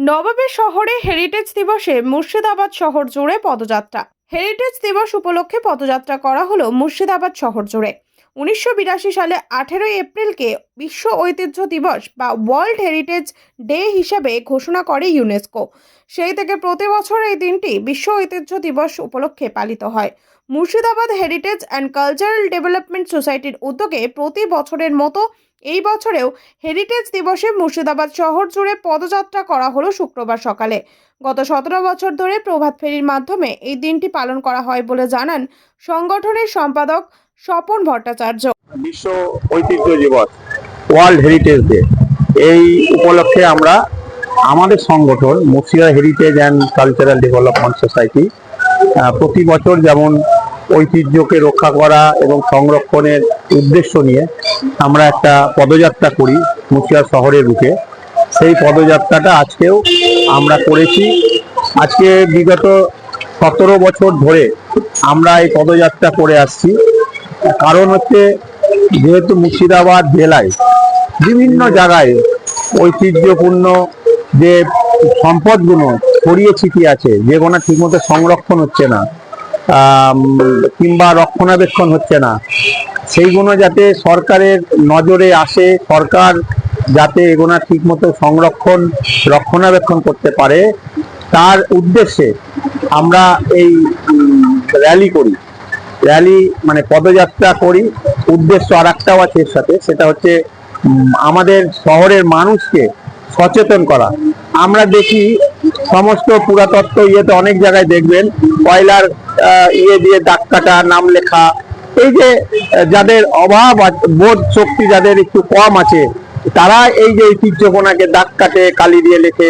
নবাবের শহরে হেরিটেজ দিবসে মুর্শিদাবাদ শহর জুড়ে পদযাত্রা। হেরিটেজ দিবস উপলক্ষে পদযাত্রা করা হলো মুর্শিদাবাদ শহর জুড়ে। 1982 সালে 18 এপ্রিলকে বিশ্ব ঐতিহ্য দিবস বা ওয়ার্ল্ড হেরিটেজ ডে হিসেবে ঘোষণা করে ইউনেস্কো। সেই থেকে প্রতি বছর এই দিনটি বিশ্ব ঐতিহ্য দিবস উপলক্ষে পালিত হয়। Murshidabad heritage and cultural development সোসাইটির উদ্যোগে প্রতি বছরের মতো এই বছরেও হেরিটেজ দিবসে মুর্শিদাবাদ শহর জুড়ে পদযাত্রা করা হলো শুক্রবার সকালে। গত 17 বছর ধরে প্রভাত ফেরির মাধ্যমে এই দিনটি পালন করা হয় বলে জানান সংগঠনের সম্পাদক স্বপন ভট্টাচার্য। বিশ্ব ঐতিহ্য দিবস ওয়ার্ল্ড হেরিটেজ ডে, এই উপলক্ষে আমরা আমাদের সংগঠন Murshidabad heritage and cultural development society প্রতি বছর যেমন ঐতিহ্যকে রক্ষা করা এবং সংরক্ষণের উদ্দেশ্য নিয়ে আমরা একটা পদযাত্রা করি মুর্শিদাবাদ শহরের বুকে। সেই পদযাত্রাটা আজকেও আমরা করেছি। আজকে বিগত 17 বছর ধরে আমরা এই পদযাত্রা করে আসছি। কারণ হচ্ছে, যেহেতু মুর্শিদাবাদ জেলায় বিভিন্ন জায়গায় ঐতিহ্যপূর্ণ যে সম্পদগুলো ছড়িয়ে ছিটিয়ে আছে, যেগুলো ঠিকমতো সংরক্ষণ হচ্ছে না কিংবা রক্ষণাবেক্ষণ হচ্ছে না, সেইগুলো যাতে সরকারের নজরে আসে, সরকার যাতে এগুলো ঠিকমতো রক্ষণাবেক্ষণ করতে পারে, তার উদ্দেশ্যে আমরা এই র্যালি করি। র্যালি মানে পদযাত্রা করি। উদ্দেশ্য আর একটাও আছে এর সাথে, সেটা হচ্ছে আমাদের শহরের মানুষকে সচেতন করা। আমরা দেখি সমস্ত পুরাতত্ত্ব ইয়েতে অনেক জায়গায় দেখবেন কয়লার দিয়ে দাগ কাটা, নাম লেখা। এই যে যাদের অভাব বোধ শক্তি, যাদের একটু কম আছে, তারা এই যে ঐতিহ্যগুণাকে দাগ কাটে, কালি দিয়ে লেখে।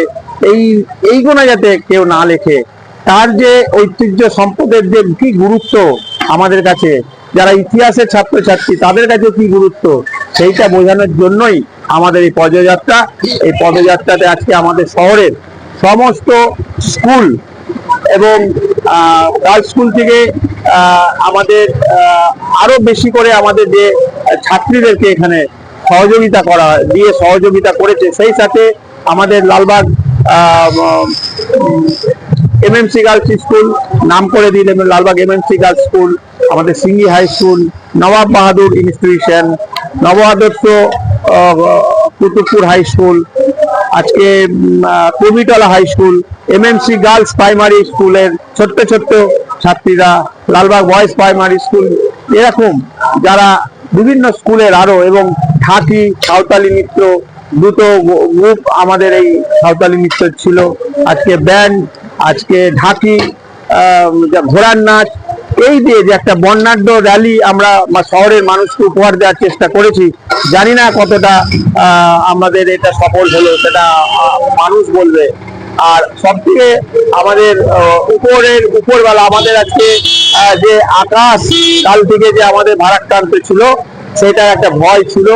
এইগুলো যাতে কেউ না লেখে, তার যে ঐতিহ্য সম্পদের যে কি গুরুত্ব আমাদের কাছে, যারা ইতিহাসের ছাত্রছাত্রী তাদের কাছে কি গুরুত্ব, সেইটা বোঝানোর জন্যই আমাদের এই পদযাত্রা। এই পদযাত্রাতে আজকে আমাদের শহরের সমস্ত স্কুল এবং গার্লস স্কুল থেকে আমাদের আরো বেশি করে আমাদের যে ছাত্রীদেরকে এখানে সহযোগিতা করেছে। সেই সাথে আমাদের লালবাগ এমএমসি গার্লস স্কুল নাম করে দিলেন লালবাগ এমএমসি গার্লস স্কুল, আমাদের Singhi high school, Nawab Bahadur institution, নবআদর্শ কুতুবপুর হাই স্কুল, আজকে Kabitala high school, MMC girls primary স্কুলের ছোট্ট ছোট্ট ছাত্রীরা, লালবাগ বয়েজ প্রাইমারি স্কুল, এরকম যারা বিভিন্ন স্কুলের আরো, এবং ঢাকি সাঁওতালি নৃত্য, দুটো গ্রুপ আমাদের এই সাঁওতালি নৃত্য ছিল। আজকে ব্যান্ড, আজকে ঢাকি, ঘোড়ার নাচ, এই দিয়ে যে একটা বর্ণাঢ্য র্যালি আমরা শহরের মানুষকে উপহার দেওয়ার চেষ্টা করেছি। জানি না কতটা আমাদের এটা সফল হলো, সেটা মানুষ বলবে। আর সবথেকে আমাদের উপরবেলা আমাদের আজকে যে আকাশ কাল থেকে যে আমাদের ভারাক্রান্ত ছিল, সেটার একটা ভয় ছিল।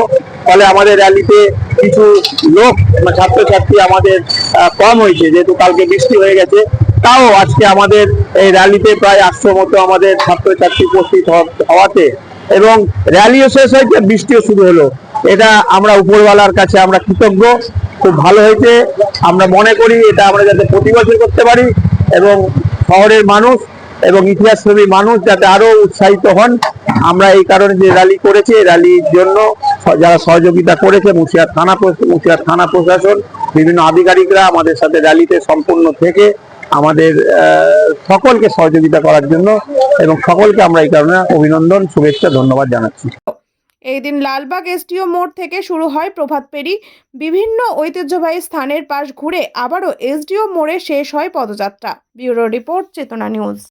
ফলে আমাদের র্যালিতে কিছু লোক ছাত্রছাত্রী আমাদের কম হয়েছে, যেহেতু কালকে বৃষ্টি হয়ে গেছে। তাও আজকে আমাদের এই র্যালিতে প্রায় 800 মতো আমাদের ছাত্রছাত্রী উপস্থিত হওয়াতে, এবং র্যালিও শেষ হয়েছে, বৃষ্টিও শুরু হলো। এটা আমরা উপরওয়ালার কাছে আমরা কৃতজ্ঞ। খুব ভালো হয়েছে। আমরা মনে করি এটা আমরা যাতে প্রতি বছর করতে পারি, এবং শহরের মানুষ এবং ইতিহাসপ্রেমী মানুষ যাতে আরো উৎসাহিত হন। আমরা এই কারণে যে র্যালি করেছি, র্যালির জন্য যারা সহযোগিতা করেছে, মুর্শিদাবাদ থানা প্রশাসন, বিভিন্ন আধিকারিকরা আমাদের সাথে র্যালিতে সম্পূর্ণ থেকে আমাদের সকলকে সহযোগিতা করার জন্য, এবং সকলকে আমরা এই কারণে অভিনন্দন, শুভেচ্ছা, ধন্যবাদ জানাচ্ছি। এই দিন লালবাগ এসডিও মোড় থেকে শুরু হয় প্রভাত ফেরি। বিভিন্ন ঐতিহ্যবাহী স্থানের পাশ ঘুরে আবারও এসডিও মোড়ে শেষ হয় পদযাত্রা। ব্যুরো রিপোর্ট, চেতনা নিউজ।